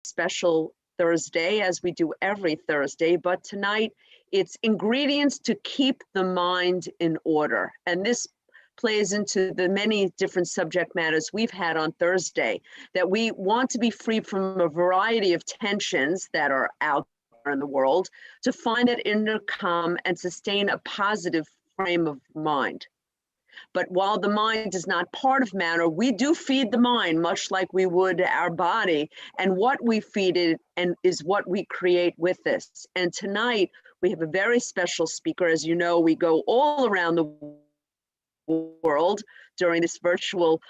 special Thursday, as we do every Thursday, but tonight it's ingredients to keep the mind in order. And this plays into the many different subject matters we've had on Thursday, that we want to be free from a variety of tensions that are out there in the world, to find that inner calm and sustain a positive frame of mind. But while the mind is not part of matter, we do feed the mind, much like we would our body. And what we feed it and is what we create with this. And tonight we have a very special speaker. As you know, we go all around the world during this virtual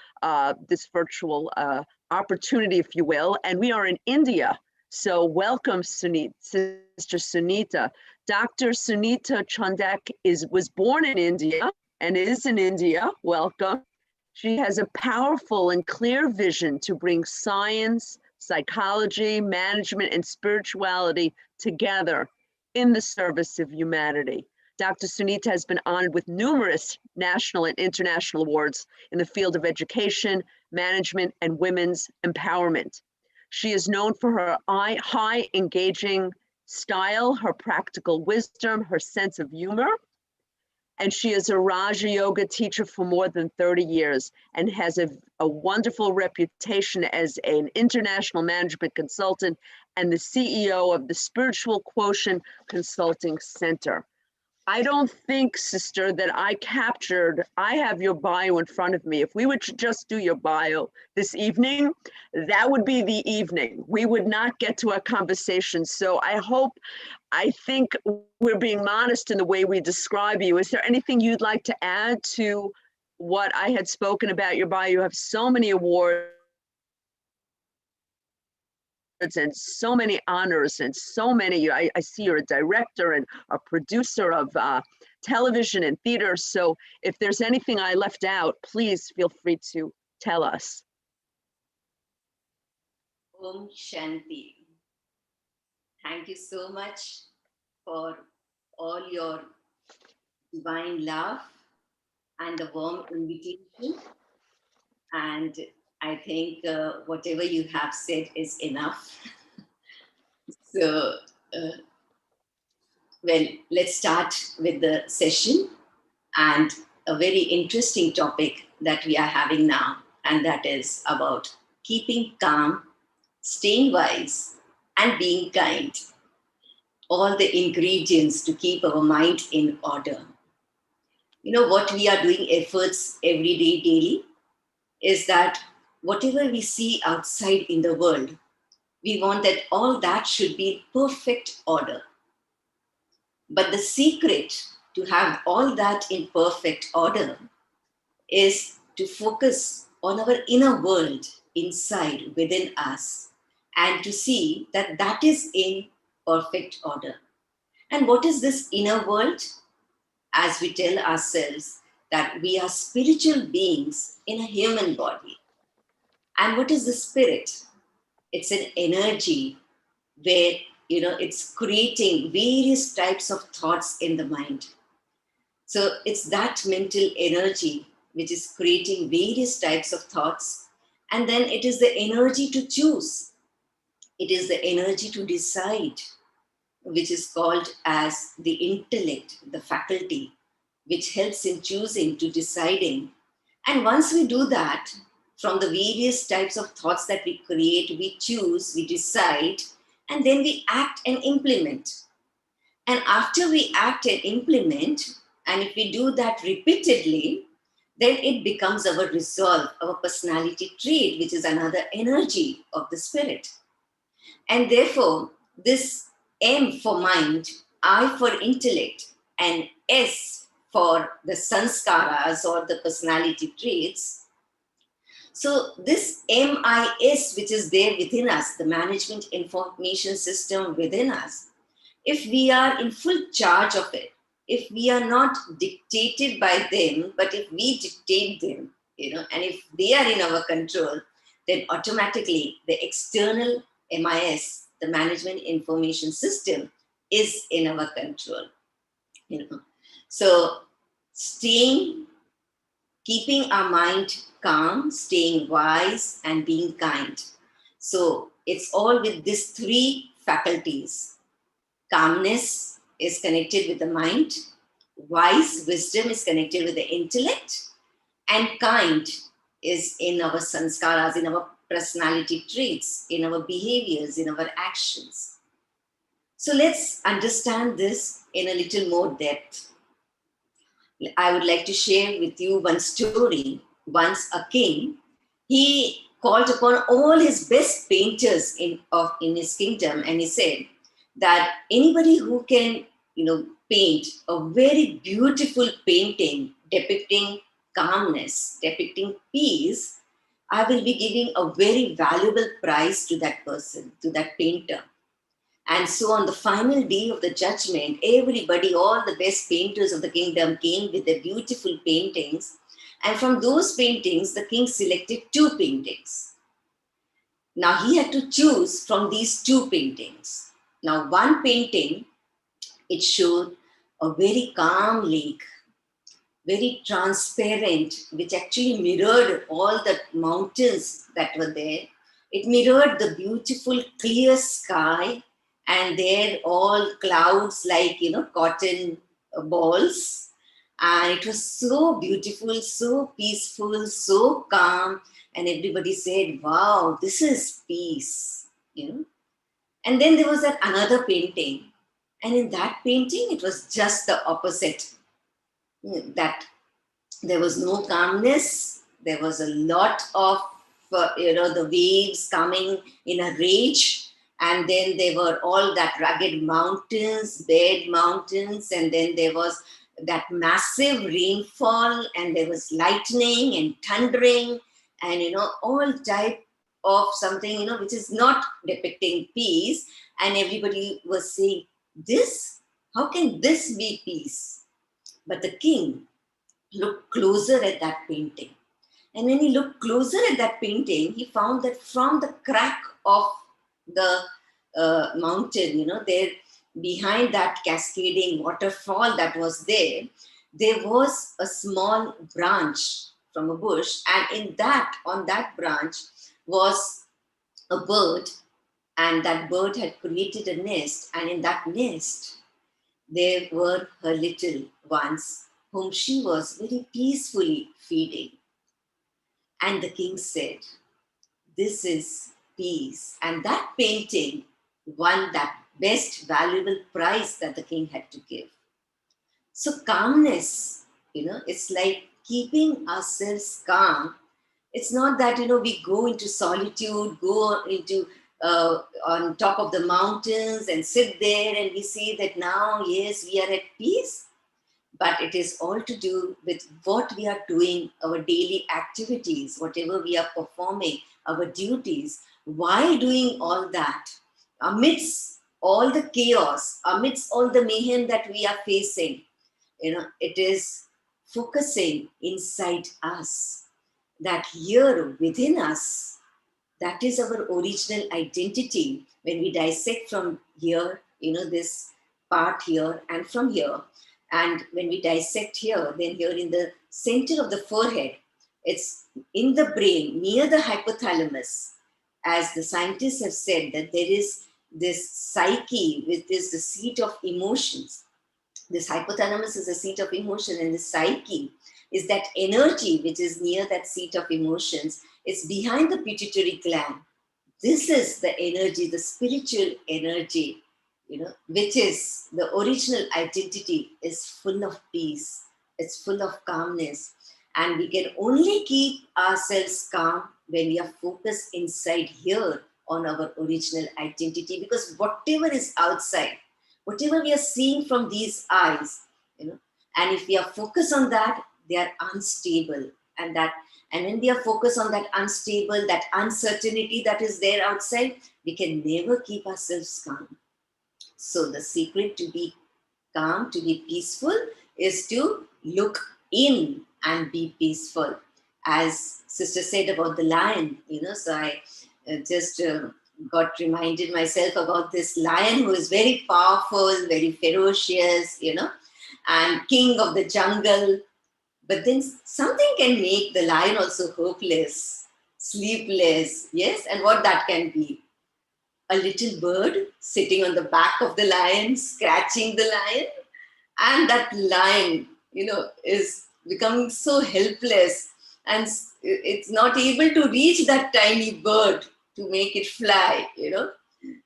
opportunity, if you will. And we are in India. So welcome, Sister Sunita. Dr. Sunita Chandak was born in India and is in India. Welcome. She has a powerful and clear vision to bring science, psychology, management, and spirituality together in the service of humanity. Dr. Sunita has been honored with numerous national and international awards in the field of education, management, and women's empowerment. She is known for her high engaging style, her practical wisdom, her sense of humor, and she is a Raja Yoga teacher for more than 30 years and has a wonderful reputation as an international management consultant and the CEO of the Spiritual Quotient Consulting Center. I don't think, sister, that I have your bio in front of me. If we would just do your bio this evening, that would be the evening. We would not get to our conversation. So I think we're being modest in the way we describe you. Is there anything you'd like to add to what I had spoken about your bio? You have so many awards and so many honors and so many, I see you're a director and a producer of television and theater. So if there's anything I left out, please feel free to tell us. Om Shanti. Thank you so much for all your divine love and the warm invitation. And I think whatever you have said is enough. So, well, let's start with the session and a very interesting topic that we are having now, and that is about keeping calm, staying wise, and being kind. All the ingredients to keep our mind in order. You know what we are doing efforts every day, daily, is that whatever we see outside in the world, we want that all that should be in perfect order. But the secret to have all that in perfect order is to focus on our inner world inside within us and to see that that is in perfect order. And what is this inner world? As we tell ourselves that we are spiritual beings in a human body. And what is the spirit? It's an energy where, it's creating various types of thoughts in the mind. So it's that mental energy which is creating various types of thoughts. And then it is the energy to choose. It is the energy to decide, which is called as the intellect, the faculty, which helps in choosing to deciding. And once we do that, from the various types of thoughts that we create, we choose, we decide, and then we act and implement. And after we act and implement, and if we do that repeatedly, then it becomes our resolve, our personality trait, which is another energy of the spirit. And therefore, this M for mind, I for intellect, and S for the sanskaras or the personality traits. So this MIS, which is there within us, the management information system within us, if we are in full charge of it, if we are not dictated by them, but if we dictate them, and if they are in our control, then automatically the external MIS, the management information system, is in our control. So keeping our mind calm, staying wise, and being kind. So it's all with these three faculties. Calmness is connected with the mind, wise wisdom is connected with the intellect, and kind is in our sanskaras, in our personality traits, in our behaviors, in our actions. So let's understand this in a little more depth. I would like to share with you one story. Once a king, he called upon all his best painters in his kingdom, and he said that anybody who can, paint a very beautiful painting depicting calmness, depicting peace, I will be giving a very valuable prize to that person, to that painter. And so on the final day of the judgment, everybody, all the best painters of the kingdom came with their beautiful paintings. And from those paintings, the king selected two paintings. Now he had to choose from these two paintings. Now one painting, it showed a very calm lake, very transparent, which actually mirrored all the mountains that were there. It mirrored the beautiful clear sky, and there all clouds like, cotton balls. And it was so beautiful, so peaceful, so calm. And everybody said, wow, this is peace. And then there was that another painting. And in that painting, it was just the opposite. That there was no calmness. There was a lot of, the waves coming in a rage. And then there were all that rugged mountains, bare mountains. And then there was that massive rainfall, and there was lightning and thundering, and, all type of something, which is not depicting peace. And everybody was saying, how can this be peace? But the king looked closer at that painting. And when he looked closer at that painting, he found that from the crack of the mountain, there behind that cascading waterfall that was there was a small branch from a bush. And on that branch was a bird, and that bird had created a nest. And in that nest, there were her little ones, whom she was very peacefully feeding. And the king said, this is peace. And that painting won that best valuable prize that the king had to give. So calmness, it's like keeping ourselves calm. It's not that, we go into solitude, go into on top of the mountains and sit there and we see that now, yes, we are at peace. But it is all to do with what we are doing, our daily activities, whatever we are performing, our duties. While doing all that, amidst all the chaos, amidst all the mayhem that we are facing, it is focusing inside us, that here within us, that is our original identity. When we dissect from here, this part here and from here, and when we dissect here, then here in the center of the forehead, it's in the brain, near the hypothalamus, as the scientists have said, that there is this psyche, which is the seat of emotions. This hypothalamus is the seat of emotion, and the psyche is that energy which is near that seat of emotions. It's behind the pituitary gland. This is the energy, the spiritual energy, which is the original identity, is full of peace. It's full of calmness. And we can only keep ourselves calm when we are focused inside here on our original identity. Because whatever is outside, whatever we are seeing from these eyes, and if we are focused on that, they are unstable. And when we are focused on that unstable, that uncertainty that is there outside, we can never keep ourselves calm. So the secret to be calm, to be peaceful, is to look in and be peaceful. As Sister said about the lion, so I just got reminded myself about this lion who is very powerful, very ferocious, and king of the jungle. But then something can make the lion also hopeless, sleepless, yes? And what that can be? a little bird sitting on the back of the lion, scratching the lion, and that lion, is becoming so helpless, and it's not able to reach that tiny bird to make it fly.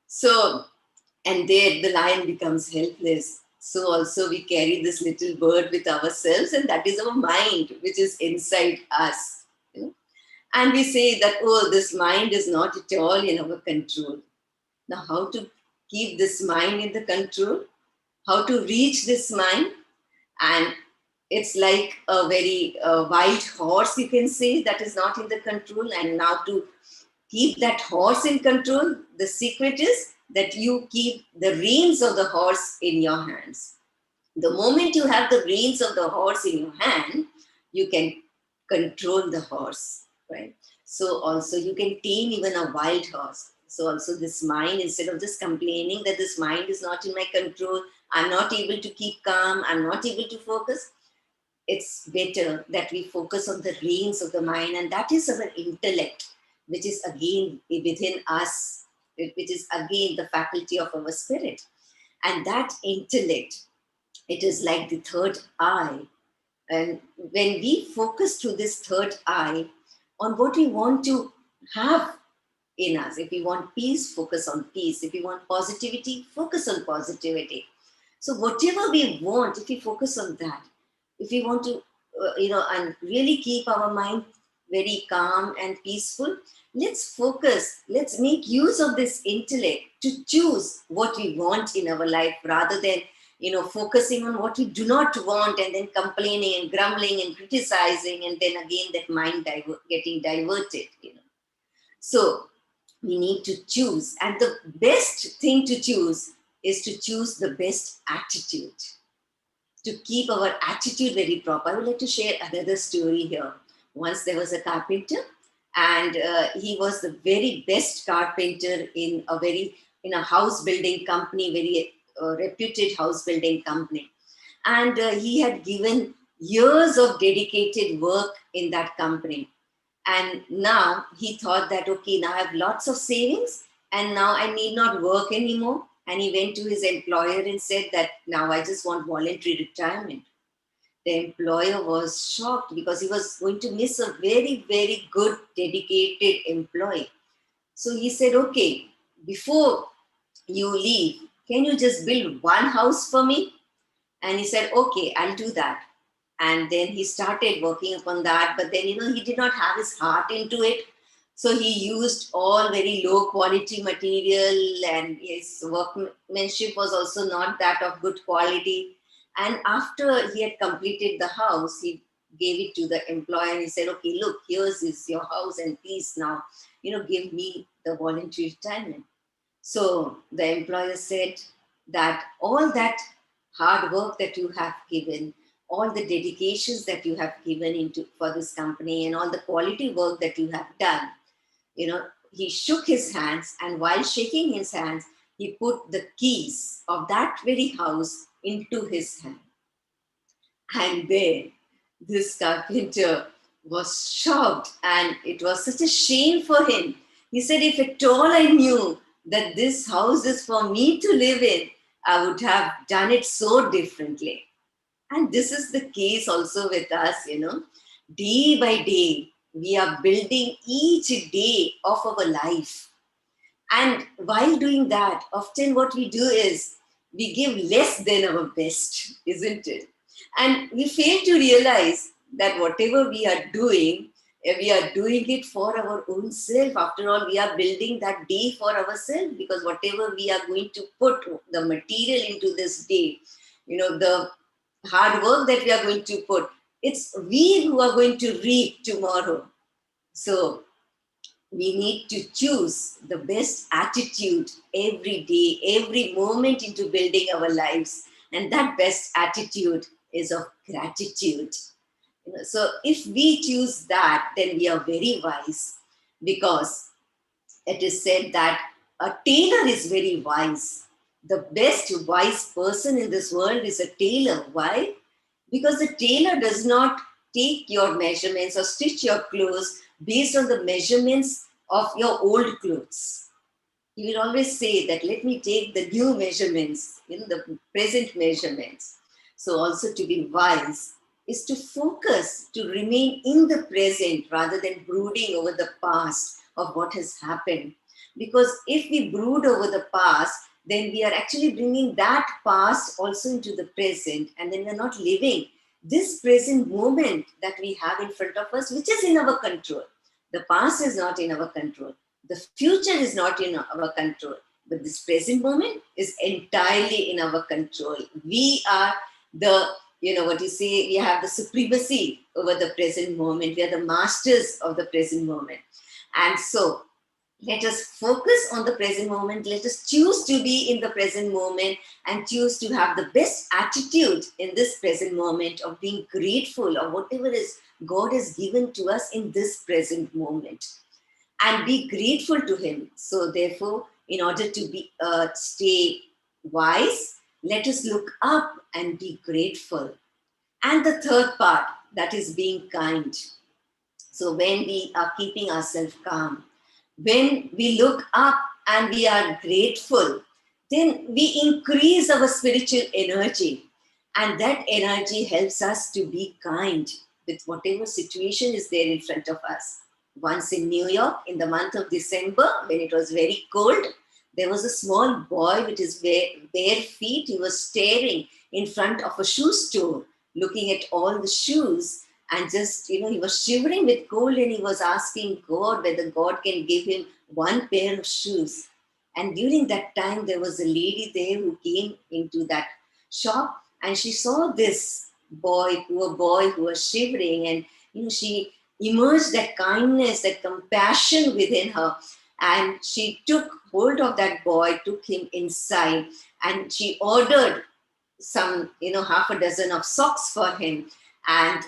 So, and there the lion becomes helpless. So also we carry this little bird with ourselves, and that is our mind, which is inside us. And we say that, oh, this mind is not at all in our control. Now, how to keep this mind in the control? How to reach this mind? And it's like a very wild horse, you can say, that is not in the control. And now to keep that horse in control, the secret is that you keep the reins of the horse in your hands. The moment you have the reins of the horse in your hand, you can control the horse, right? So also you can tame even a wild horse. So also this mind, instead of just complaining that this mind is not in my control, I'm not able to keep calm, I'm not able to focus, it's better that we focus on the reins of the mind, and that is our intellect, which is again within us, which is again the faculty of our spirit. And that intellect, it is like the third eye. And when we focus through this third eye on what we want to have in us, if we want peace, focus on peace. If we want positivity, focus on positivity. So whatever we want, if we focus on that, if we want to, and really keep our mind very calm and peaceful, let's focus, let's make use of this intellect to choose what we want in our life, rather than focusing on what we do not want and then complaining and grumbling and criticizing, and then again that mind getting diverted. So we need to choose, and the best thing to choose is to choose the best attitude, to keep our attitude very proper. I would like to share another story here. Once there was a carpenter, and he was the very best carpenter in a house building company, very reputed house building company. And he had given years of dedicated work in that company. And now he thought that, okay, now I have lots of savings and now I need not work anymore. And he went to his employer and said that now I just want voluntary retirement. The employer was shocked because he was going to miss a very, very good, dedicated employee. So he said, okay, before you leave, can you just build one house for me? And he said, okay, I'll do that. And then he started working upon that. But then, he did not have his heart into it. So he used all very low quality material, and his workmanship was also not that of good quality. And after he had completed the house, he gave it to the employer and he said, okay, look, here's is your house, and please now, give me the voluntary retirement. So the employer said that all that hard work that you have given, all the dedications that you have given into for this company, and all the quality work that you have done, he shook his hands, and while shaking his hands, he put the keys of that very house into his hand. And then this carpenter was shocked, and it was such a shame for him. He said, if at all I knew that this house is for me to live in, I would have done it so differently. And this is the case also with us, day by day, we are building each day of our life. And while doing that, often what we do is we give less than our best, isn't it? And we fail to realize that whatever we are doing it for our own self. After all, we are building that day for ourselves, because whatever we are going to put the material into this day, the hard work that we are going to put, it's we who are going to reap tomorrow. So we need to choose the best attitude every day, every moment into building our lives. And that best attitude is of gratitude. So if we choose that, then we are very wise, because it is said that a tailor is very wise. The best wise person in this world is a tailor. Why? Because the tailor does not take your measurements or stitch your clothes based on the measurements of your old clothes. he will always say that, let me take the new measurements, the present measurements. So also to be wise is to focus, to remain in the present rather than brooding over the past of what has happened. Because if we brood over the past, then we are actually bringing that past also into the present, and then we're not living this present moment that we have in front of us, which is in our control. The past is not in our control. The future is not in our control. But this present moment is entirely in our control. We are the, what you say, we have the supremacy over the present moment. We are the masters of the present moment. And so let us focus on the present moment. Let us choose to be in the present moment and choose to have the best attitude in this present moment of being grateful of whatever is God has given to us in this present moment, and be grateful to Him. So therefore, in order to be stay wise, let us look up and be grateful. And the third part, that is being kind. So when we are keeping ourselves calm, when we look up and we are grateful, then we increase our spiritual energy. And that energy helps us to be kind with whatever situation is there in front of us. Once in New York, in the month of December, when it was very cold, there was a small boy with his bare feet. He was staring in front of a shoe store, looking at all the shoes. And just, he was shivering with cold, and he was asking God whether God can give him one pair of shoes. And during that time, there was a lady there who came into that shop, and she saw this poor boy who was shivering, and, she emerged that kindness, that compassion within her. And she took hold of that boy, took him inside, and she ordered some, half a dozen of socks for him. And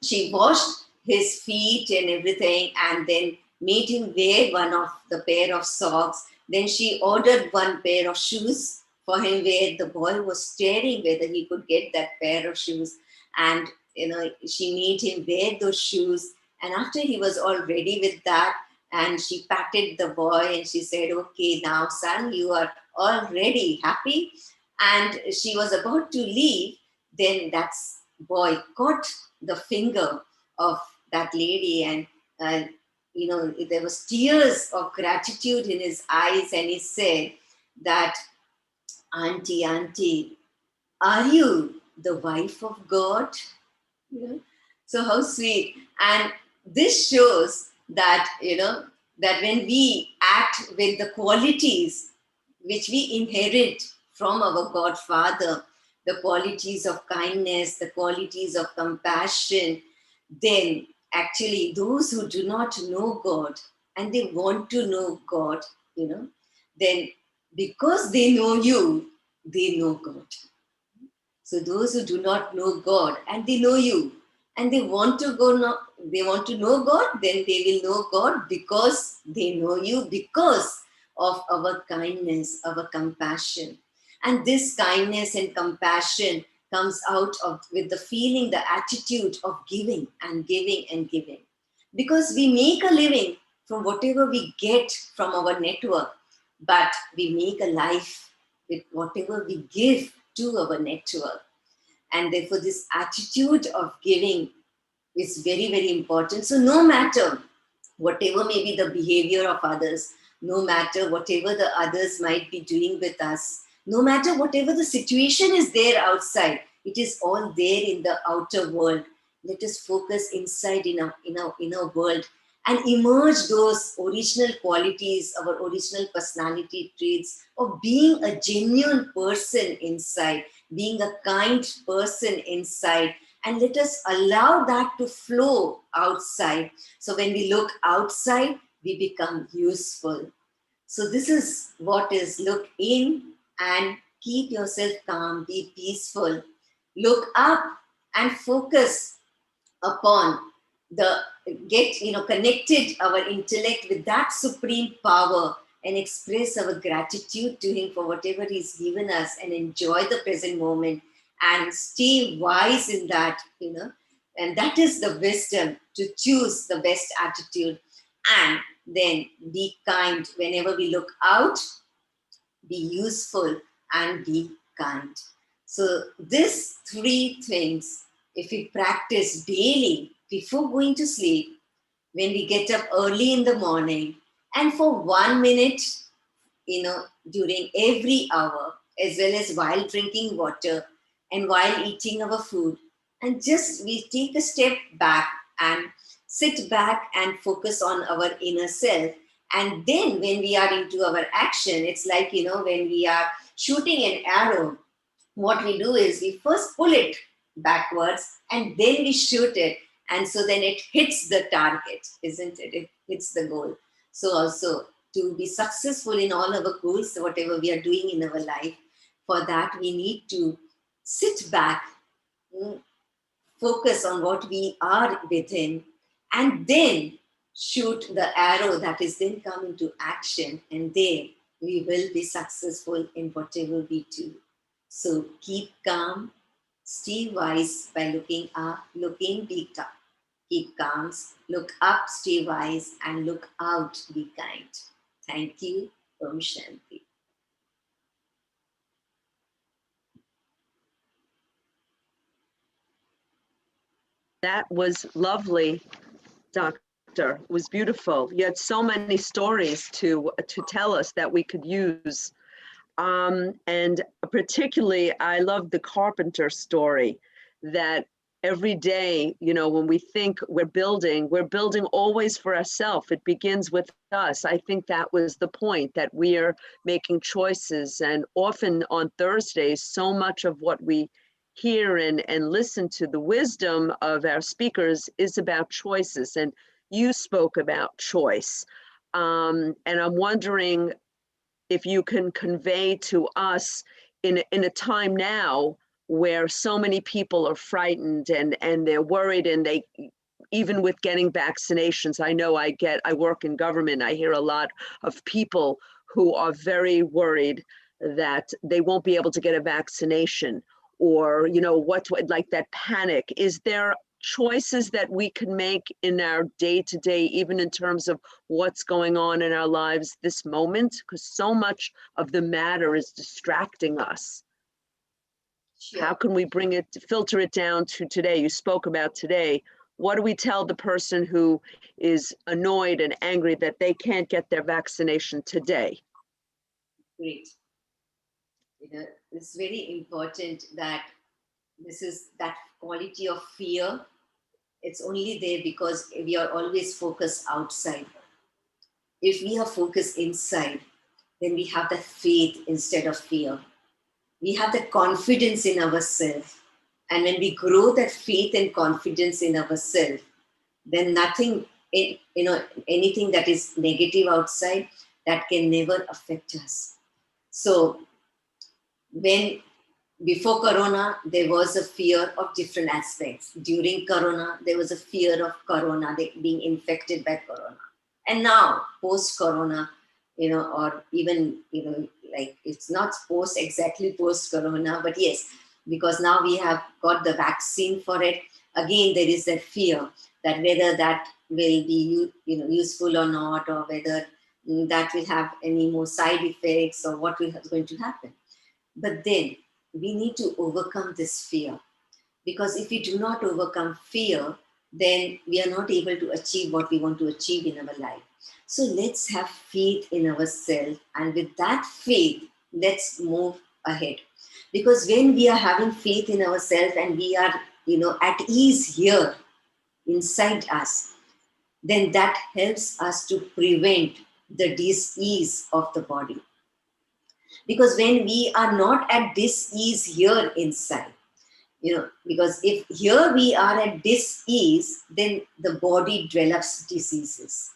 she washed his feet and everything, and then made him wear one of the pair of socks. Then she ordered one pair of shoes for him, where the boy was staring whether he could get that pair of shoes. And she made him wear those shoes. And after he was all ready with that, and she patted the boy and she said, "Okay, now son, you are all ready, happy?" And she was about to leave. Then that boy caught the finger of that lady, and there was tears of gratitude in his eyes, and he said that, auntie, are you the wife of God?" So how sweet. And this shows that, that when we act with the qualities which we inherit from our Godfather, the qualities of kindness, the qualities of compassion, then actually those who do not know God and they want to know God, then because they know you, they know God. So those who do not know God and they know you, and they want to know God, then they will know God because they know you, because of our kindness, our compassion. And this kindness and compassion comes out of with the feeling, the attitude of giving and giving and giving. Because we make a living from whatever we get from our network, but we make a life with whatever we give to our network. And therefore, this attitude of giving is very, very important. So no matter whatever may be the behavior of others, no matter whatever the others might be doing with us, no matter whatever the situation is there outside, it is all there in the outer world. Let us focus inside in our world and emerge those original qualities, our original personality traits of being a genuine person inside, being a kind person inside, and let us allow that to flow outside. So when we look outside, we become useful. So this is what is: look in and keep yourself calm, be peaceful. Look up and focus upon connected our intellect with that supreme power and express our gratitude to him for whatever he's given us, and enjoy the present moment and stay wise in that, and that is the wisdom to choose the best attitude. And then be kind. Whenever we look out, be useful and be kind. So these three things, if we practice daily before going to sleep, when we get up early in the morning, and for 1 minute, during every hour, as well as while drinking water and while eating our food, and just we take a step back and sit back and focus on our inner self. And then when we are into our action, it's like, when we are shooting an arrow, what we do is we first pull it backwards and then we shoot it. And so then it hits the target, isn't it? It hits the goal. So also to be successful in all our goals, whatever we are doing in our life, for that we need to sit back, focus on what we are within, and then shoot the arrow that is then come into action, and then we will be successful in whatever we do. So keep calm, stay wise by looking up, be calm. Keep calm, look up, stay wise, and look out, be kind. Thank you. Om Shanti. That was lovely, Doctor. It was beautiful. You had so many stories to tell us that we could use. And particularly, I love the carpenter story, that every day, when we think we're building always for ourselves. It begins with us. I think that was the point, that we are making choices. And often on Thursdays, so much of what we hear and listen to, the wisdom of our speakers, is about choices. And you spoke about choice. And I'm wondering if you can convey to us, in a time now where so many people are frightened and they're worried, and they, even with getting vaccinations, I know I work in government, I hear a lot of people who are very worried that they won't be able to get a vaccination, or, like that panic. Is there choices that we can make in our day-to-day, even in terms of what's going on in our lives this moment? Because so much of the matter is distracting us. Sure. How can we filter it down to today? You spoke about today. What do we tell the person who is annoyed and angry that they can't get their vaccination today? Great. It's very important that that quality of fear, it's only there because we are always focused outside. If we are focused inside, then we have that faith instead of fear. We have that confidence in ourselves. And when we grow that faith and confidence in ourselves, then nothing, anything that is negative outside, that can never affect us. So before Corona, there was a fear of different aspects. During Corona, there was a fear of Corona, being infected by Corona. And now, post-Corona, or even, like it's not exactly post-Corona, but yes, because now we have got the vaccine for it. Again, there is that fear that whether that will be, useful or not, or whether that will have any more side effects, or what is going to happen. But then we need to overcome this fear, because if we do not overcome fear, then we are not able to achieve what we want to achieve in our life. So let's have faith in ourselves, and with that faith, let's move ahead. Because when we are having faith in ourselves and we are, at ease here inside us, then that helps us to prevent the dis-ease of the body. Because when we are not at dis-ease here inside, because if here we are at dis-ease, then the body develops diseases.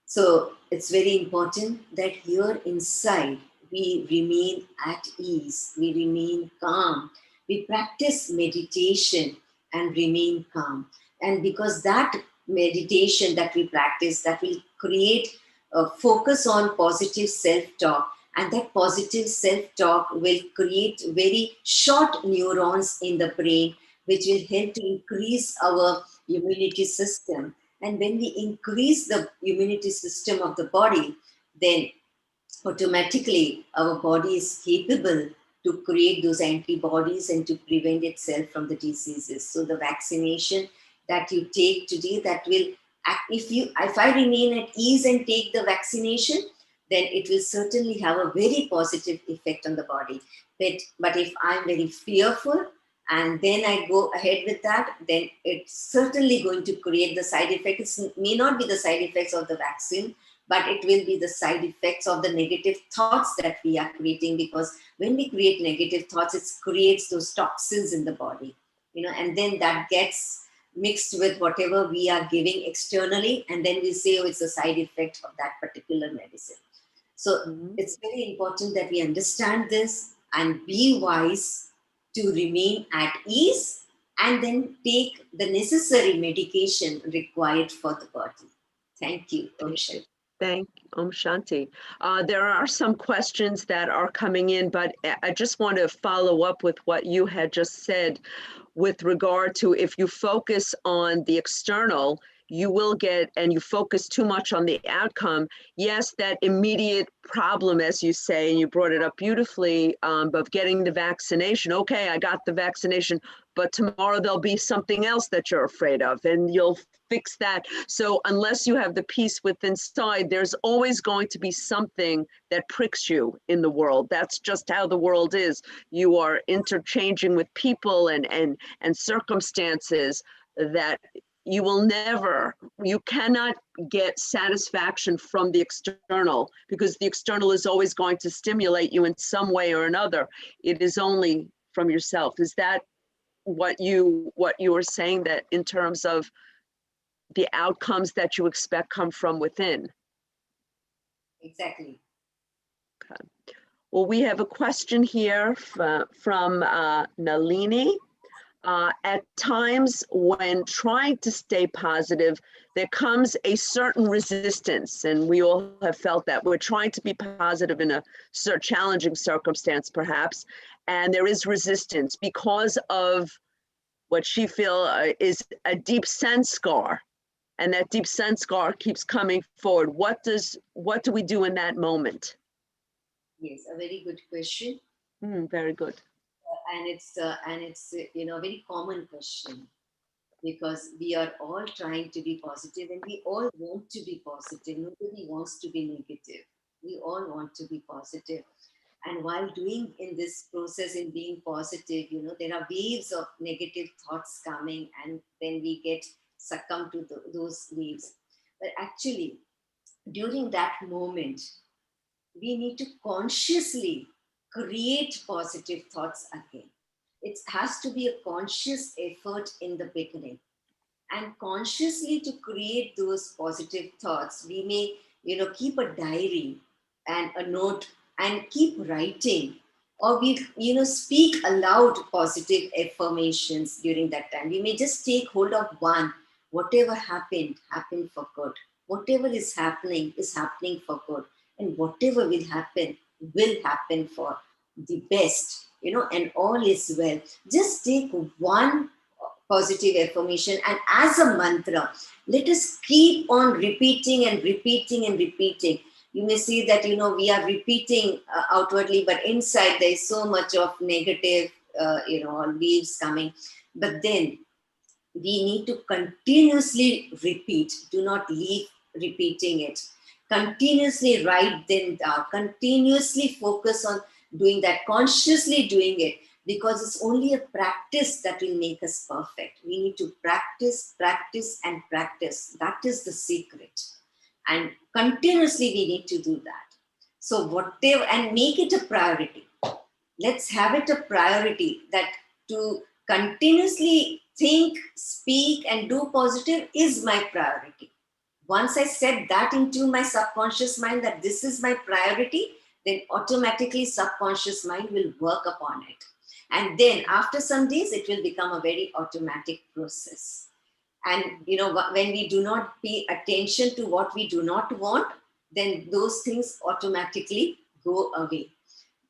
So it's very important that here inside we remain at ease, we remain calm, we practice meditation and remain calm. And because that meditation that we practice, that will create a focus on positive self-talk, and that positive self-talk will create very short neurons in the brain, which will help to increase our immunity system. And when we increase the immunity system of the body, then automatically our body is capable to create those antibodies and to prevent itself from the diseases. So the vaccination that you take today, that will, if I remain at ease and take the vaccination, then it will certainly have a very positive effect on the body. But if I'm very fearful and then I go ahead with that, then it's certainly going to create the side effects. It may not be the side effects of the vaccine, but it will be the side effects of the negative thoughts that we are creating, because when we create negative thoughts, it creates those toxins in the body, and then that gets mixed with whatever we are giving externally, and then we say, oh, it's a side effect of that particular medicine. So it's very important that we understand this and be wise to remain at ease, and then take the necessary medication required for the body. Thank you, Om Shanti. Thank Om Shanti. There are some questions that are coming in, but I just want to follow up with what you had just said with regard to, if you focus on the external, you will get, and you focus too much on the outcome. Yes, that immediate problem, as you say, and you brought it up beautifully, of getting the vaccination. Okay, I got the vaccination, but tomorrow there'll be something else that you're afraid of, and you'll fix that. So unless you have the peace within inside, there's always going to be something that pricks you in the world. That's just how the world is. You are interchanging with people and circumstances that you will never, you cannot get satisfaction from the external, because the external is always going to stimulate you in some way or another. It is only from yourself. Is that what you were saying, that in terms of the outcomes that you expect come from within? Exactly. Okay. Well, we have a question here from Nalini. At times when trying to stay positive, there comes a certain resistance, and we all have felt that. We're trying to be positive in a challenging circumstance, perhaps, and there is resistance because of what she feels is a deep sense scar, and that deep sense scar keeps coming forward. What do we do in that moment? Yes, a very good question. Very good. And it's a very common question, because we are all trying to be positive, and we all want to be positive. Nobody wants to be negative. We all want to be positive. And while doing in this process, in being positive, there are waves of negative thoughts coming, and then we get succumbed to those waves. But actually, during that moment, we need to consciously create positive thoughts again. It has to be a conscious effort in the beginning. And consciously, to create those positive thoughts, we may, keep a diary and a note and keep writing, or we, speak aloud positive affirmations during that time. We may just take hold of one. Whatever happened for good. Whatever is happening for good. And whatever will happen for the best, and all is well. Just take one positive affirmation, and as a mantra, let us keep on repeating and repeating and repeating. You may see that, we are repeating outwardly, but inside there is so much of negative, leaves coming. But then we need to continuously repeat. Do not leave repeating it. Continuously write them down. Continuously focus on doing that, consciously doing it, because it's only a practice that will make us perfect. We need to practice, practice, and practice. That is the secret. And continuously we need to do that. So whatever, and make it a priority. Let's have it a priority, that to continuously think, speak, and do positive is my priority. Once I set that into my subconscious mind, that this is my priority, then automatically subconscious mind will work upon it. And then after some days, it will become a very automatic process. And, when we do not pay attention to what we do not want, then those things automatically go away.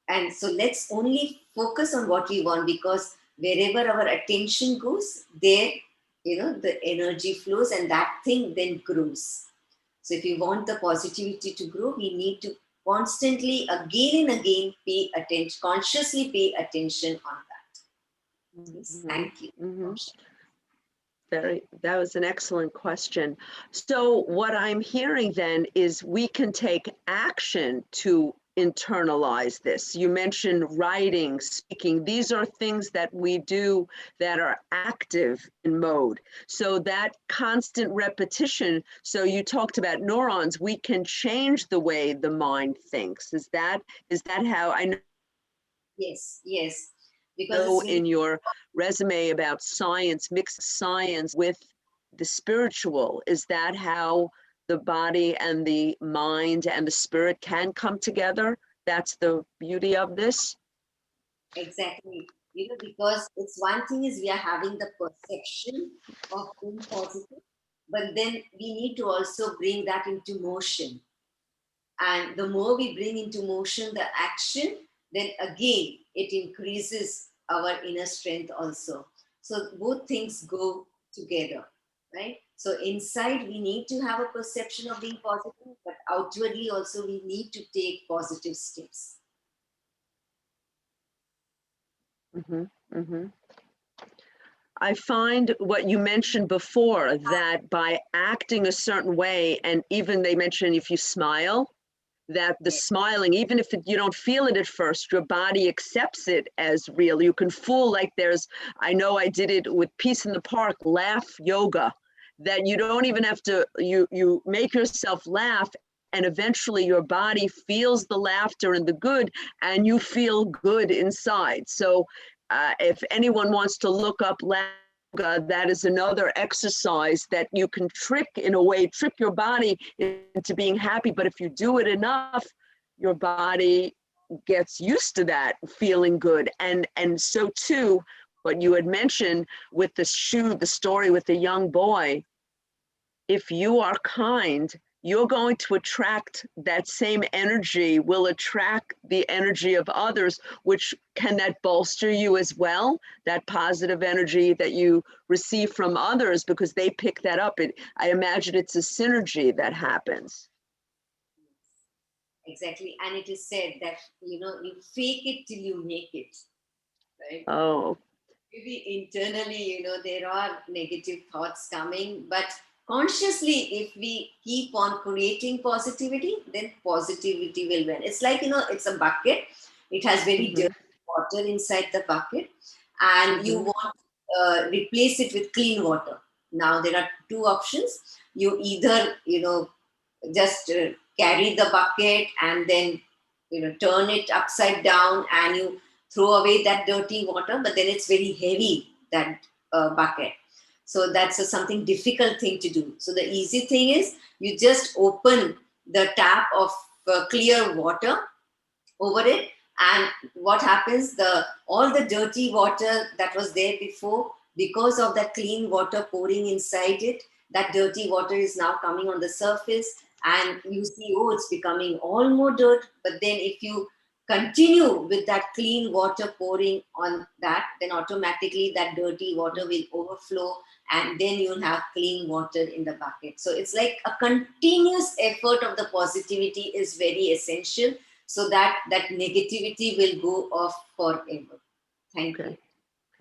And so let's only focus on what we want, because wherever our attention goes, there, the energy flows and that thing then grows. So if you want the positivity to grow, we need to constantly, again and again, pay attention, consciously pay attention on that. Yes, thank you. That was an excellent question. So what I'm hearing then is we can take action to internalize this. You mentioned writing, speaking. These are things that we do that are active in mode. So that constant repetition, so you talked about neurons, we can change the way the mind thinks. Is that how I know? Yes, because So it's really in your resume about science, mixed science with the spiritual, is that how the body and the mind and the spirit can come together? That's the beauty of this? exactly, because it's one thing is we are having the perception of being positive, but then we need to also bring that into motion. And the more we bring into motion the action, then again it increases our inner strength also. So both things go together, right? So inside we need to have a perception of being positive, but outwardly also we need to take positive steps. Mhm, mhm. I find what you mentioned before, that by acting a certain way, and even they mentioned if you smile, that the Yeah. smiling, even if you don't feel it at first, your body accepts it as real. You can fool like I know I did it with Peace in the Park, laugh yoga, that you don't even have to, you make yourself laugh and eventually your body feels the laughter and the good and you feel good inside. So if anyone wants to look up yoga, that is another exercise that you can trick your body into being happy. But if you do it enough, your body gets used to that feeling good. And so too, what you had mentioned with the story with the young boy, if you are kind, you're going to attract that same energy, will attract the energy of others, which can that bolster you as well, that positive energy that you receive from others because they pick that up. I imagine it's a synergy that happens. Exactly. And it is said that, you fake it till you make it, right? Oh, Maybe internally, there are negative thoughts coming, but consciously, if we keep on creating positivity, then positivity will win. It's like, it's a bucket, it has very mm-hmm, dirty water inside the bucket, and you mm-hmm, want to replace it with clean water. Now, there are two options. You either, just carry the bucket and then turn it upside down and you throw away that dirty water, but then it's very heavy, that bucket. So that's something difficult thing to do. So the easy thing is you just open the tap of clear water over it, and what happens, the all the dirty water that was there before, because of that clean water pouring inside it, that dirty water is now coming on the surface, and you see, oh, it's becoming all more dirt. But then if you continue with that clean water pouring on that, then automatically that dirty water will overflow, and then you'll have clean water in the bucket. So it's like a continuous effort of the positivity is very essential, so that that negativity will go off forever. Thank you. okay.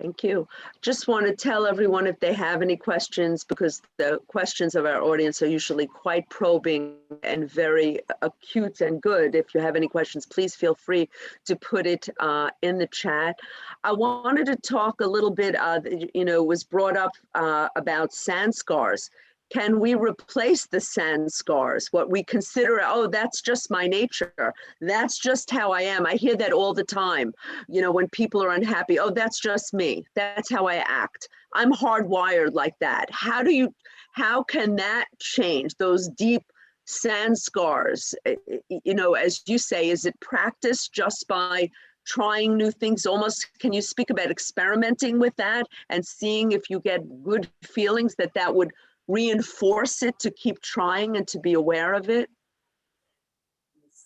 Thank you. Just want to tell everyone if they have any questions, because the questions of our audience are usually quite probing and very acute and good. If you have any questions, please feel free to put it in the chat. I wanted to talk a little bit, was brought up about sand scars. Can we replace the sand scars? What we consider, oh, that's just my nature. That's just how I am. I hear that all the time. When people are unhappy, oh, that's just me. That's how I act. I'm hardwired like that. How can that change those deep sand scars? As you say, is it practice just by trying new things? Almost, can you speak about experimenting with that and seeing if you get good feelings that would reinforce it to keep trying and to be aware of it?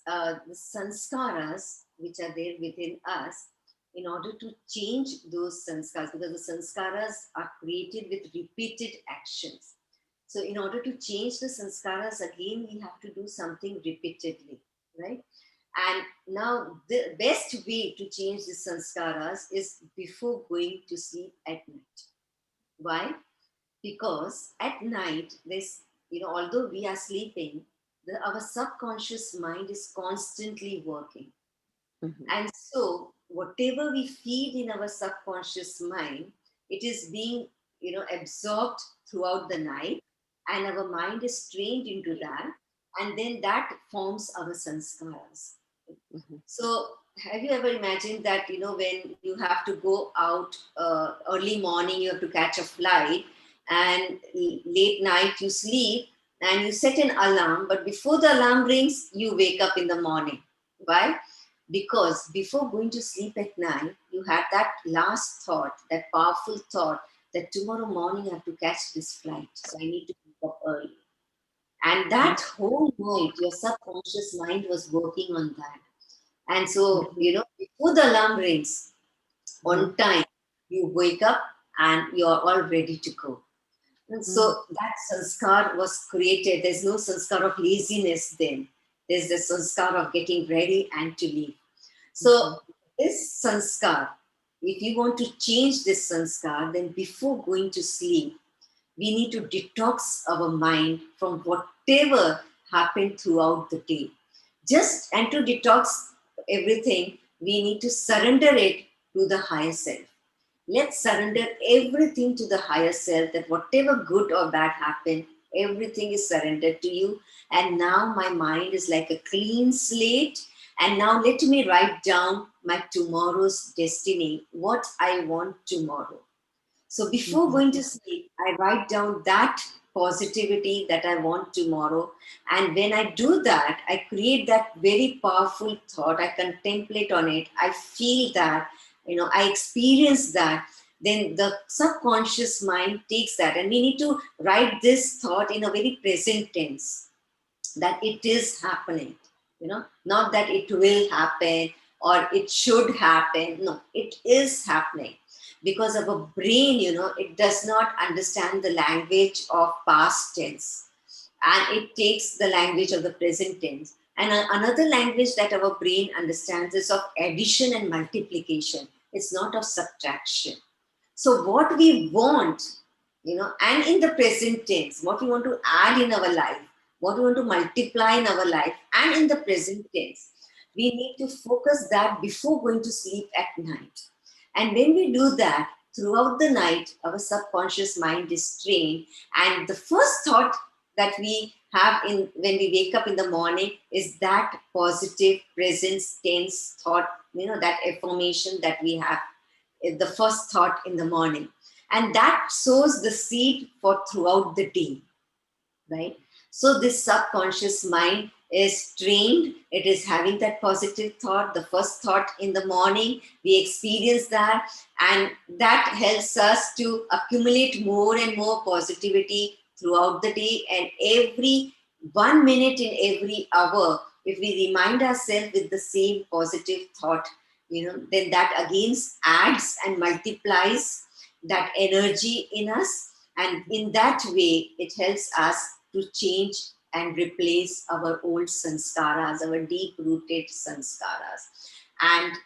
The sanskaras which are there within us, in order to change those sanskaras, because the sanskaras are created with repeated actions. So in order to change the sanskaras, again, we have to do something repeatedly, right? And now the best way to change the sanskaras is before going to sleep at night. Why? Because at night, although we are sleeping, our subconscious mind is constantly working. Mhm. And so whatever we feed in our subconscious mind, it is being, absorbed throughout the night, and our mind is trained into that, and then that forms our sanskaras. Mhm. So have you ever imagined that, when you have to go out early morning, you have to catch a flight, and late night you sleep, and you set an alarm, but before the alarm rings, you wake up in the morning. Why? Because before going to sleep at night, you had that last thought, that powerful thought, that tomorrow morning I have to catch this flight, so I need to wake up early. And that whole night, your subconscious mind was working on that. And so, Mhm. before the alarm rings, Mhm. on time, you wake up and you're all ready to go. And Mhm. so that sanskar was created. There's no sanskar of laziness then. There's the sanskar of getting ready and to leave. So Mhm. this sanskar, if you want to change this sanskar, then before going to sleep, we need to detox our mind from whatever happened throughout the day. Just and to detox everything, we need to surrender it to the higher self. Let's surrender everything to the higher self, that whatever good or bad happened, everything is surrendered to you. And now my mind is like a clean slate. And now let me write down my tomorrow's destiny, what I want tomorrow. So before Mhm. going to sleep, I write down that positivity that I want tomorrow. And when I do that, I create that very powerful thought. I contemplate on it. I feel that, I experience that. Then the subconscious mind takes that. And we need to write this thought in a very present tense, that it is happening, not that it will happen or it should happen. No, it is happening, because our brain, it does not understand the language of past tense, and it takes the language of the present tense. And another language that our brain understands is of addition and multiplication. It's not of subtraction. So what we want, and in the present tense, what we want to add in our life, what we want to multiply in our life, and in the present tense, we need to focus that before going to sleep at night. And when we do that, throughout the night, our subconscious mind is trained. And the first thought that we have in when we wake up in the morning is that positive presence tense thought, that affirmation that we have, the first thought in the morning. And that sows the seed for throughout the day, right? So this subconscious mind is trained. It is having that positive thought, the first thought in the morning. We experience that, and that helps us to accumulate more and more positivity throughout the day. And every 1 minute in every hour, if we remind ourselves with the same positive thought, then that again adds and multiplies that energy in us, and in that way, it helps us to change and replace our old sanskaras, our deep rooted sanskaras. And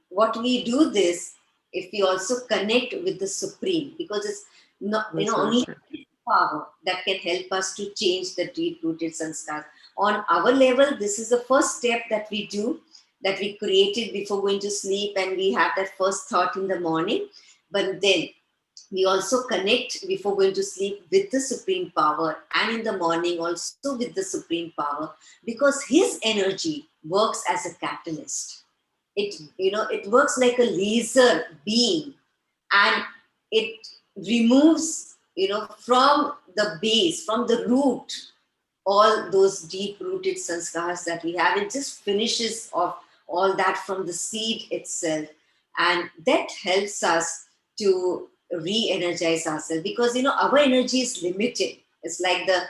what we do this, if we also connect with the Supreme, because it's not, That's very only true. power that can help us to change the deep rooted sanskars. On our level, this is the first step that we do, that we created before going to sleep, and we have that first thought in the morning. But then we also connect before going to sleep with the supreme power, and in the morning also with the supreme power, because his energy works as a catalyst. It works like a laser beam, and it removes, from the base, from the root, all those deep rooted sanskars that we have. It just finishes off all that from the seed itself. And that helps us to re energize ourselves, because, our energy is limited. It's like the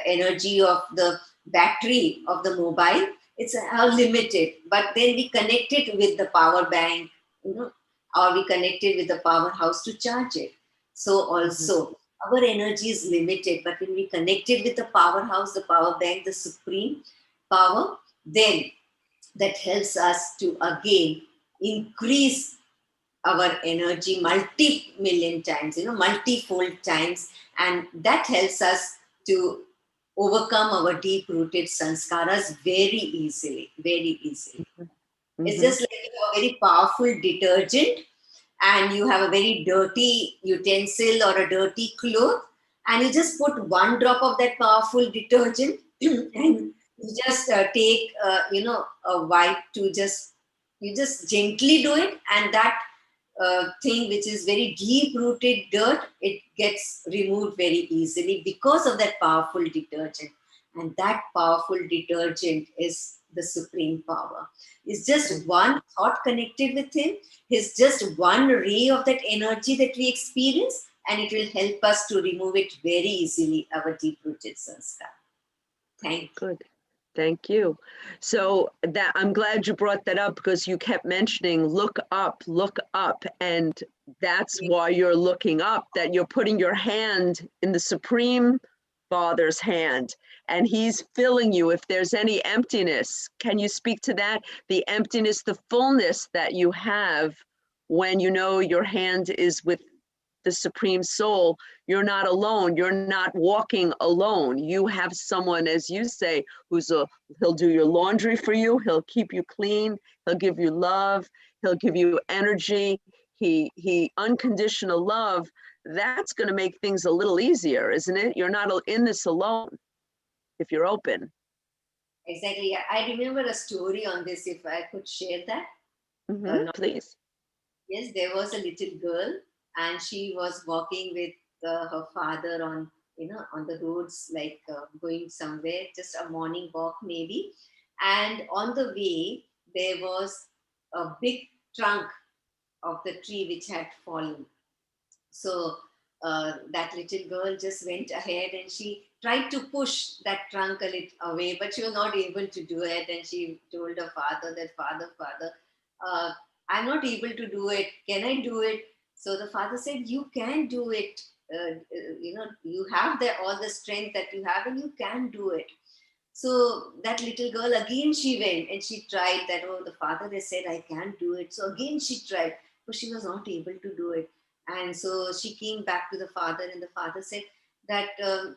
energy of the battery of the mobile. It's limited, but then we connect it with the power bank, Are we connected with the powerhouse to charge it? So also our energy is limited, but when we connected with the powerhouse, the power bank, the supreme power, then that helps us to again increase our energy multi-million times, multi-fold times, and that helps us to overcome our deep-rooted sanskaras very easily, very easily. It's just like you have a very powerful detergent and you have a very dirty utensil or a dirty cloth, and you just put one drop of that powerful detergent and you just take a wipe to just, you just gently do it, and that thing which is very deep rooted dirt, it gets removed very easily because of that powerful detergent. And that powerful detergent is the supreme power. It's just one thought connected with him. He's just one ray of that energy that we experience, and it will help us to remove it very easily, our deep rooted sanskar. Thank you. Good. Thank you. So that I'm glad you brought that up, because you kept mentioning look up, and that's why you're looking up, that you're putting your hand in the Supreme Father's hand, and he's filling you. If there's any emptiness, can you speak to that? The emptiness, the fullness that you have when you know your hand is with the Supreme Soul. You're not alone. You're not walking alone. You have someone, as you say, he'll do your laundry for you. He'll keep you clean. He'll give you love. He'll give you energy. He unconditional love. That's going to make things a little easier, isn't it? You're not in this alone if you're open. Exactly. I remember a story on this, if I could share that. Please. Yes, there was a little girl, and she was walking with her father on the roads, like going somewhere, just a morning walk maybe. And on the way there was a big trunk of the tree which had fallen. So that little girl just went ahead and she tried to push that trunk a little away, but she was not able to do it. And she told her father that, father, I'm not able to do it. Can I do it? So the father said, you can do it. You have all the strength that you have, and you can do it. So that little girl, again she went and she tried that. Oh, the father has said I can't do it. So again she tried, but she was not able to do it. And so she came back to the father, and the father said that,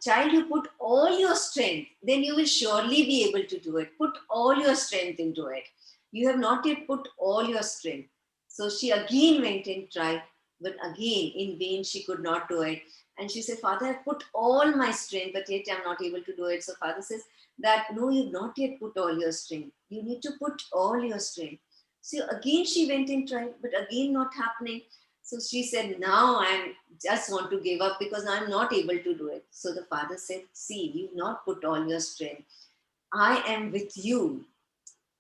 child, you put all your strength, then you will surely be able to do it. Put all your strength into it. You have not yet put all your strength. So she again went and tried, but again in vain she could not do it. And she said, Father, I've put all my strength, but yet I'm not able to do it. So father says that, no, you've not yet put all your strength. You need to put all your strength. So again she went and tried, but again not happening. So she said, now I just want to give up, because I'm not able to do it. So the father said, see, you've not put all your strength. I am with you,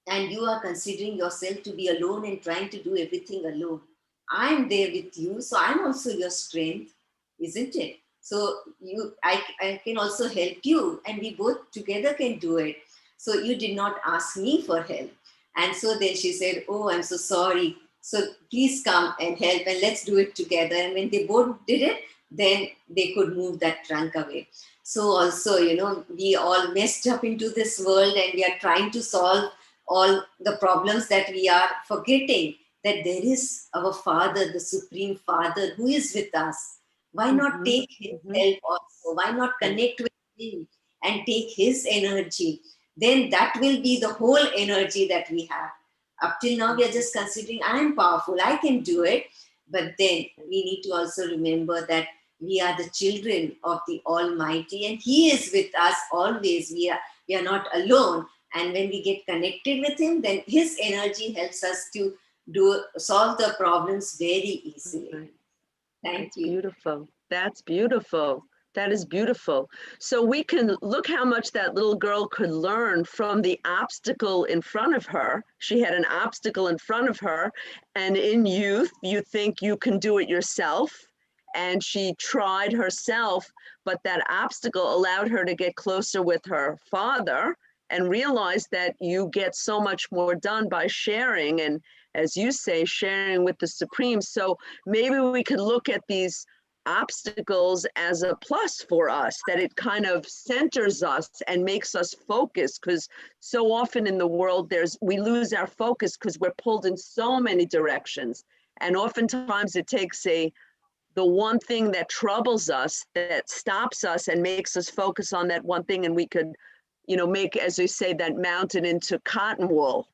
and you are considering yourself to be alone and trying to do everything alone. I'm there with you, so I'm also your strength, isn't it? So I can also help you, and we both together can do it. So you did not ask me for help. And so then she said, oh, I'm so sorry. So please come and help, and let's do it together. And when they both did it, then they could move that trunk away. So also, we all messed up into this world, and we are trying to solve all the problems that we are forgetting that there is our Father, the Supreme Father, who is with us. Why not take his help also? Why not connect with him and take his energy? Then that will be the whole energy that we have. Up till now, we are just considering, I am powerful, I can do it. But then we need to also remember that we are the children of the Almighty, and he is with us always. We are not alone. And when we get connected with him, then his energy helps us to solve the problems very easily. Thank you. Beautiful. That's beautiful. That is beautiful. So we can look how much that little girl could learn from the obstacle in front of her. She had an obstacle in front of her, and in youth, you think you can do it yourself. And she tried herself, but that obstacle allowed her to get closer with her father and realize that you get so much more done by sharing. as you say, sharing with the Supreme. So maybe we could look at these obstacles as a plus for us, that it kind of centers us and makes us focus, because so often in the world we lose our focus because we're pulled in so many directions, and oftentimes it takes the one thing that troubles us, that stops us and makes us focus on that one thing, and we could, make, as we say, that mountain into cotton wool.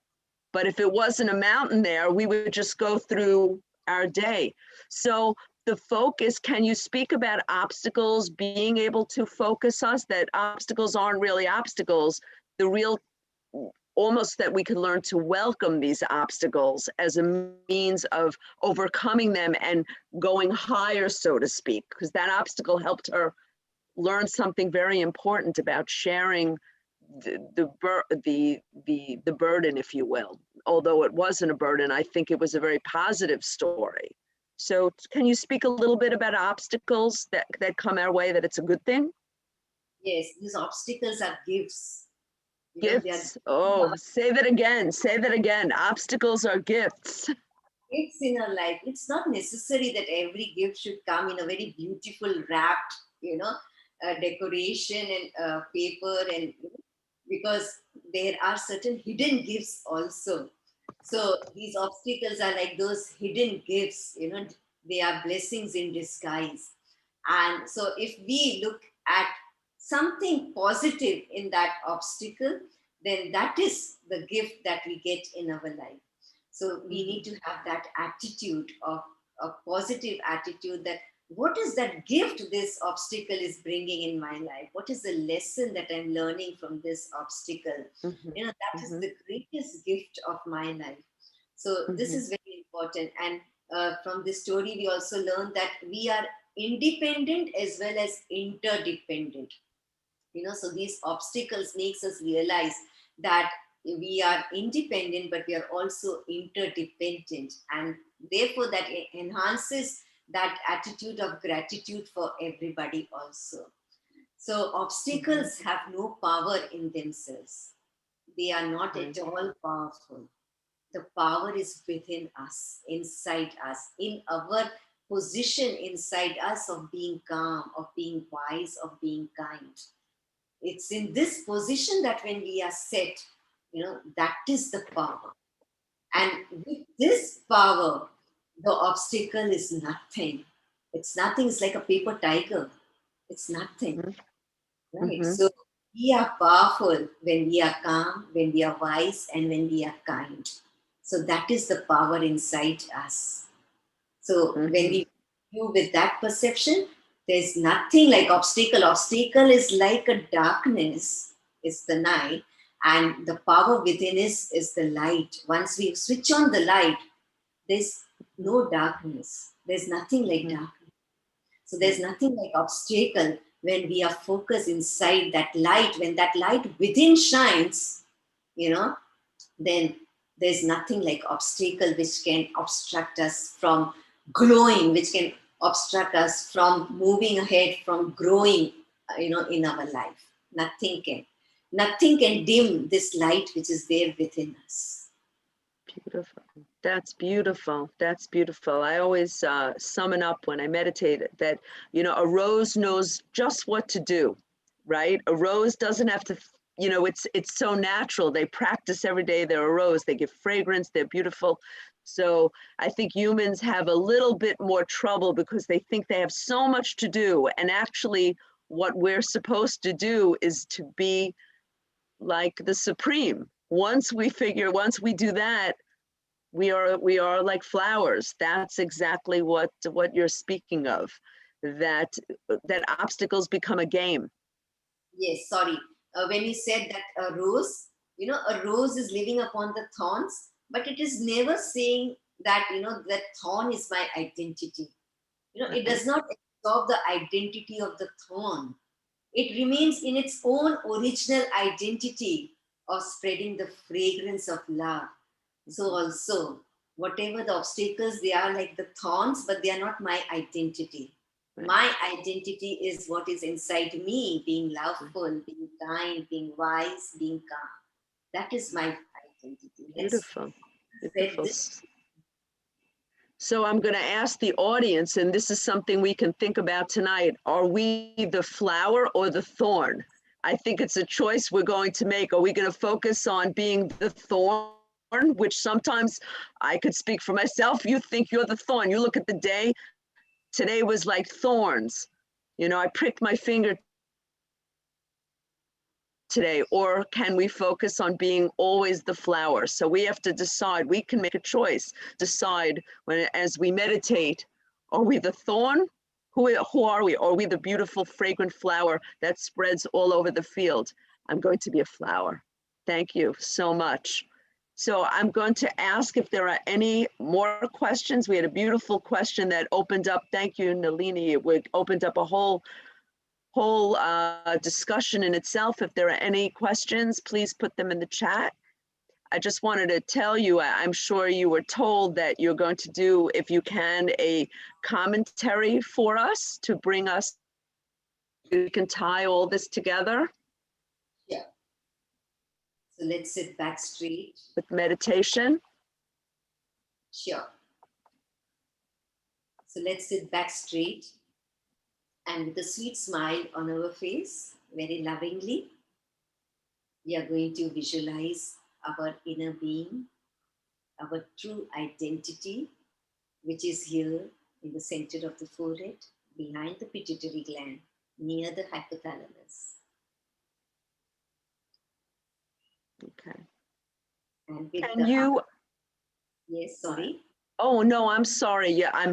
But if it wasn't a mountain there, we would just go through our day. So the focus, can you speak about obstacles being able to focus us, that obstacles aren't really obstacles, the real, almost that we could learn to welcome these obstacles as a means of overcoming them and going higher, so to speak, because that obstacle helped her learn something very important about sharing the burden, if you will. Although it wasn't a burden, I think it was a very positive story. So can you speak a little bit about obstacles that come our way, that it's a good thing? Yes, these obstacles are gifts. Gifts. Oh, say that again. Say that again. Obstacles are gifts. Gifts in our life. It's not necessary that every gift should come in a very beautiful wrapped, decoration and paper, and because there are certain hidden gifts also. So these obstacles are like those hidden gifts, they are blessings in disguise. And so if we look at something positive in that obstacle, then that is the gift that we get in our life. So we need to have that attitude of a positive attitude, that what is that gift this obstacle is bringing in my life? What is the lesson that I'm learning from this obstacle? That is the greatest gift of my life. So this is very important. And from this story, we also learn that we are independent as well as interdependent. So these obstacles makes us realize that we are independent, but we are also interdependent. And therefore that enhances that attitude of gratitude for everybody also. So obstacles have no power in themselves. They are not at all powerful. The power is within us, inside us, in our position inside us of being calm, of being wise, of being kind. It's in this position that when we are set, that is the power. And with this power, the obstacle is nothing. It's nothing. It's like a paper tiger. It's nothing. Right? So we are powerful when we are calm, when we are wise, and when we are kind. So that is the power inside us. So when we view with that perception, there's nothing like obstacle. Obstacle is like a darkness, it's the night, and the power within us is the light. Once we switch on the light, there's no darkness. There's nothing like darkness. So there's nothing like obstacle when we are focused inside that light. When that light within shines, then there's nothing like obstacle which can obstruct us from glowing, which can obstruct us from moving ahead, from growing, in our life. Nothing can dim this light which is there within us. Beautiful. That's beautiful. That's beautiful. I always summon up when I meditate that, a rose knows just what to do, right? A rose doesn't have to, it's so natural. They practice every day. They're a rose. They give fragrance. They're beautiful. So I think humans have a little bit more trouble because they think they have so much to do. And actually what we're supposed to do is to be like the Supreme. Once we do that, we are like flowers. That's exactly what you're speaking of, that obstacles become a game. Yes, sorry. When you said that a rose is living upon the thorns, but it is never saying that, that thorn is my identity. It does not absorb the identity of the thorn. It remains in its own original identity of spreading the fragrance of love. So also, whatever the obstacles, they are like the thorns, but they are not my identity. My identity is what is inside me, being loveful, being kind, being wise, being calm. That is my identity. Beautiful. Beautiful. So I'm going to ask the audience, and this is something we can think about tonight. Are we the flower or the thorn? I think it's a choice we're going to make. Are we going to focus on being the thorn, which sometimes I could speak for myself. You think you're the thorn. You look at the day. Today was like thorns. You know, I pricked my finger today. Or can we focus on being always the flower? So we have to decide. We can make a choice. Decide when, as we meditate, are we the thorn? Who are we? Are we the beautiful, fragrant flower that spreads all over the field? I'm going to be a flower. Thank you so much. So I'm going to ask if there are any more questions. We had a beautiful question that opened up. Thank you, Nalini. It opened up a whole discussion in itself. If there are any questions, please put them in the chat. I just wanted to tell you, I'm sure you were told that you're going to do, if you can, a commentary for us to bring us, you can tie all this together. Yeah. So let's sit back straight. With meditation. Sure. So let's sit back straight and with a sweet smile on our face, very lovingly, we are going to visualize our inner being, our true identity, which is here in the center of the forehead, behind the pituitary gland, near the hypothalamus. Okay. And with Can you? Yes, sorry. Oh, no, I'm sorry. Yeah, I'm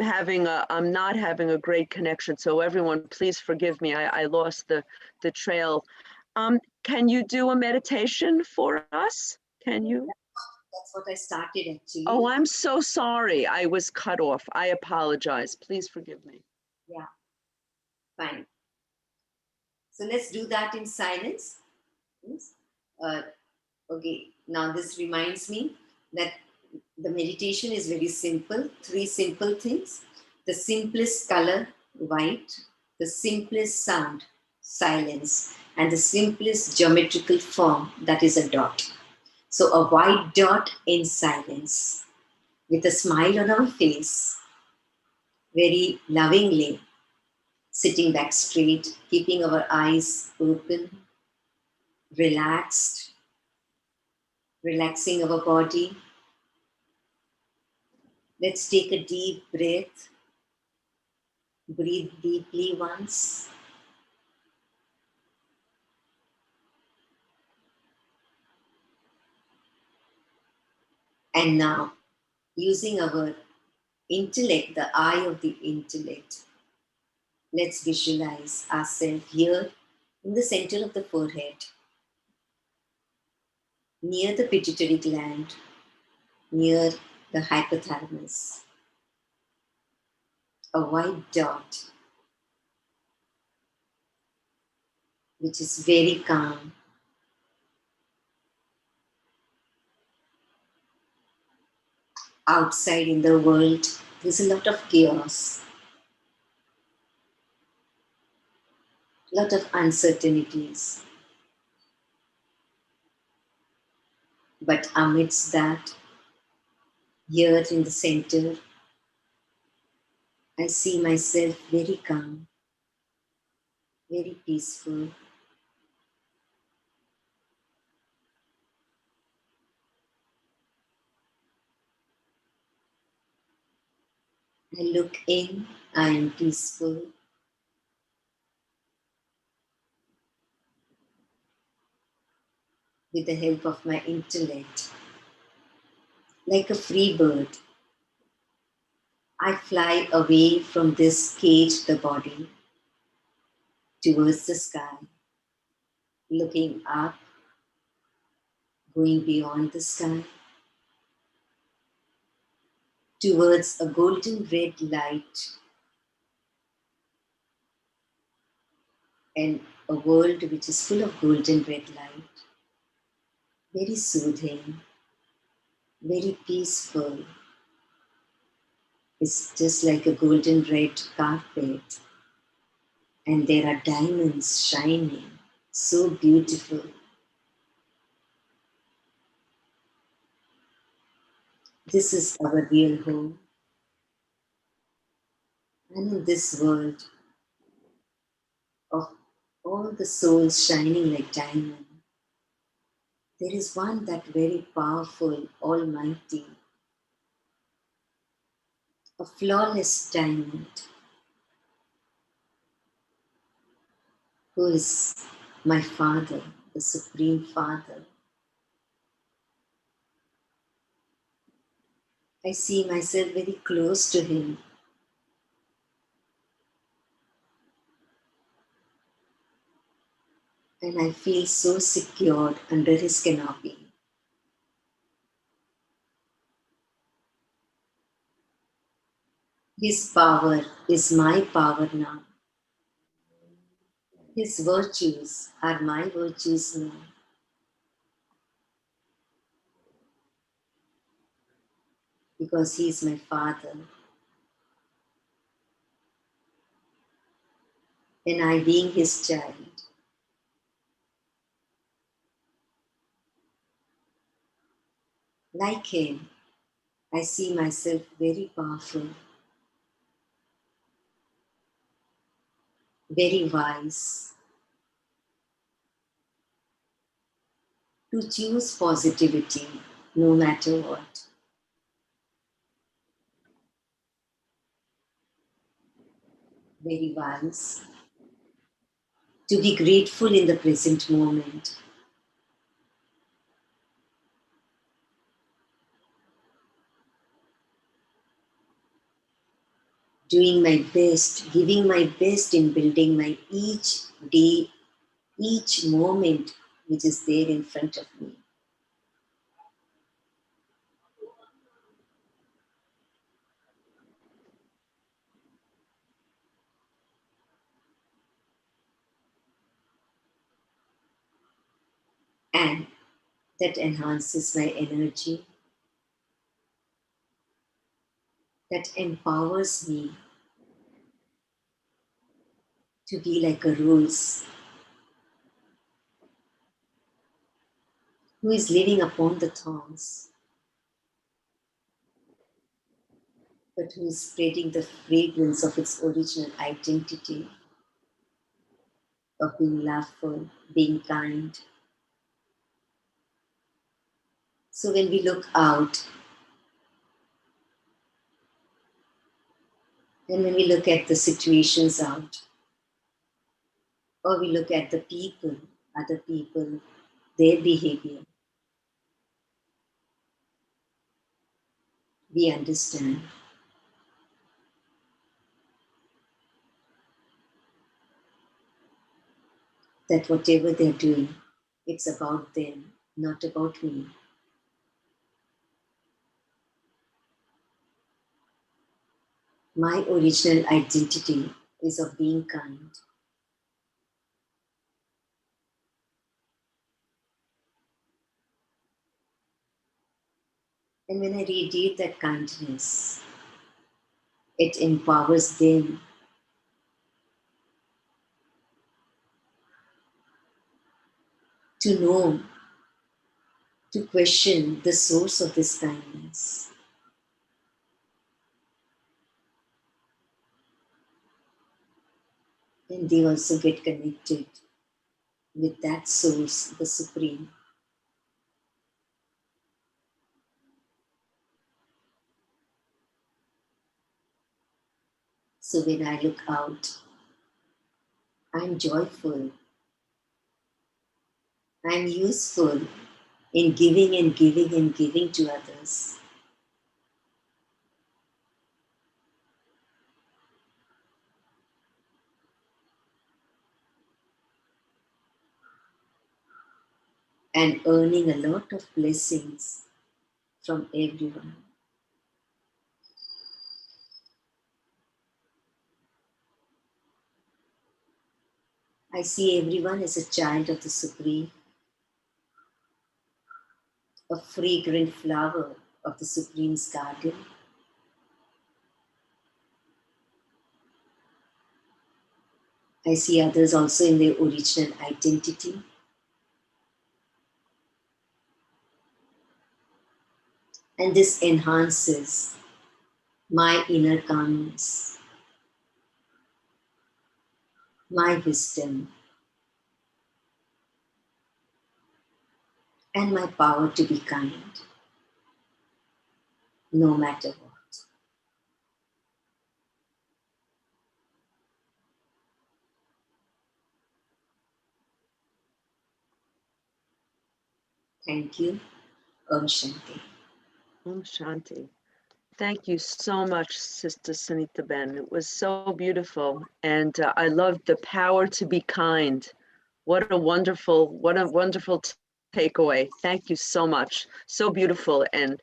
not having a great connection. So everyone, please forgive me. I lost the trail. Can you do a meditation for us? Can you? That's what I started actually. Oh, I'm so sorry. I was cut off. I apologize. Please forgive me. Yeah, fine. So let's do that in silence. Yes. Okay, now this reminds me that the meditation is very simple. 3 simple things. The simplest color, white. The simplest sound, silence. And the simplest geometrical form, that is a dot. So a white dot in silence with a smile on our face, very lovingly, sitting back straight, keeping our eyes open, relaxed, relaxing our body. Let's take a deep breath. Breathe deeply once. And now, using our intellect, the eye of the intellect, let's visualize ourselves here in the center of the forehead, near the pituitary gland, near the hypothalamus. A white dot, which is very calm. Outside in the world, there's a lot of chaos, a lot of uncertainties. But amidst that, here in the center, I see myself very calm, very peaceful. I look in, I am peaceful. With the help of my intellect, like a free bird, I fly away from this cage, the body, towards the sky, looking up, going beyond the sky, towards a golden red light and a world which is full of golden red light, very soothing, very peaceful. It's just like a golden red carpet, and there are diamonds shining, so beautiful. This is our real home. And in this world of all the souls shining like diamond, there is one that very powerful, almighty, a flawless diamond, who is my Father, the Supreme Father. I see myself very close to Him. And I feel so secured under His canopy. His power is my power now. His virtues are my virtues now. Because He is my Father. And I being His child. Like Him, I see myself very powerful, very wise, to choose positivity no matter what. Very wise, to be grateful in the present moment. Doing my best, giving my best in building my each day, each moment which is there in front of me. And that enhances my energy, that empowers me to be like a rose who is living upon the thorns, but who is spreading the fragrance of its original identity of being loveful, being kind. So when we look out, and when we look at the situations out, or we look at the people, other people, their behavior, we understand that whatever they're doing, it's about them, not about me. My original identity is of being kind. And when I radiate that kindness, it empowers them to know, to question the source of this kindness. And they also get connected with that source, the Supreme. So when I look out, I'm joyful. I'm useful in giving and giving and giving to others. And earning a lot of blessings from everyone. I see everyone as a child of the Supreme, a fragrant flower of the Supreme's garden. I see others also in their original identity. And this enhances my inner calmness. my wisdom, and my power to be kind, no matter what. Thank you. Om Shanti. Om Shanti. Thank you so much, Sister Sunita Ben. It was so beautiful. And I loved the power to be kind. What a wonderful takeaway. Thank you so much. So beautiful. And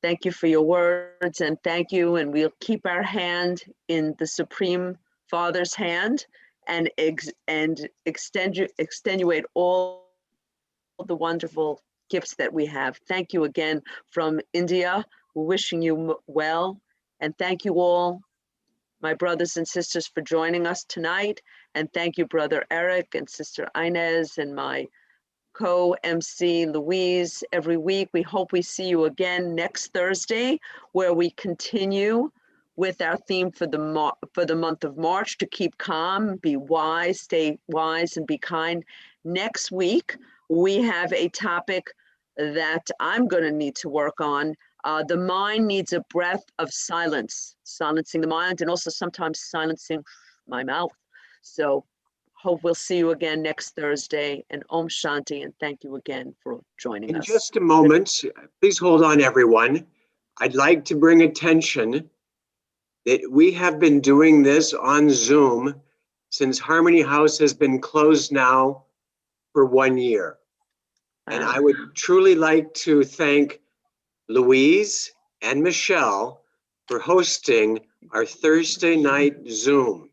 thank you for your words, and thank you. And we'll keep our hand in the Supreme Father's hand and extenuate all the wonderful gifts that we have. Thank you again from India. We're wishing you well. And thank you all, my brothers and sisters, for joining us tonight. And thank you, Brother Eric and Sister Inez and my co-MC Louise. Every week, we hope we see you again next Thursday, where we continue with our theme for the month of March, to keep calm, be wise, stay wise, and be kind. Next week, we have a topic that I'm going to need to work on. The mind needs a breath of silence, silencing the mind, and also sometimes silencing my mouth. So hope we'll see you again next Thursday, and Om Shanti, and thank you again for joining us. In just a moment, please hold on, everyone. I'd like to bring attention that we have been doing this on Zoom since Harmony House has been closed now for 1 year. And I would truly like to thank Louise and Michelle for hosting our Thursday night Zoom.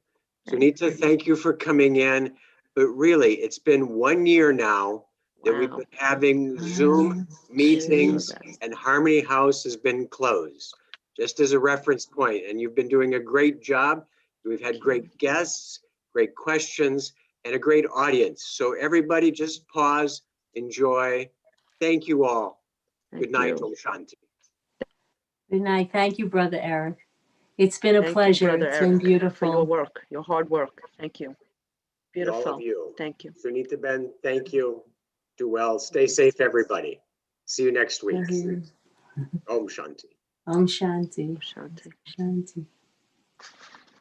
Sunita, thank you for coming in. But really, it's been 1 year now that we've been having Zoom meetings, and Harmony House has been closed. Just as a reference point, and you've been doing a great job. We've had great guests, great questions, and a great audience. So everybody just pause, enjoy. Thank you all. Good night, Om Shanti. Good night. Thank you, Brother Eric. It's been a Thank pleasure. You, Brother It's Eric, been beautiful. for your work, your hard work. Thank you. Beautiful. All of you. Thank you. Sunita Ben, thank you. Do well. Stay safe, everybody. See you next week. Om Shanti. Om Shanti. Shanti. Shanti.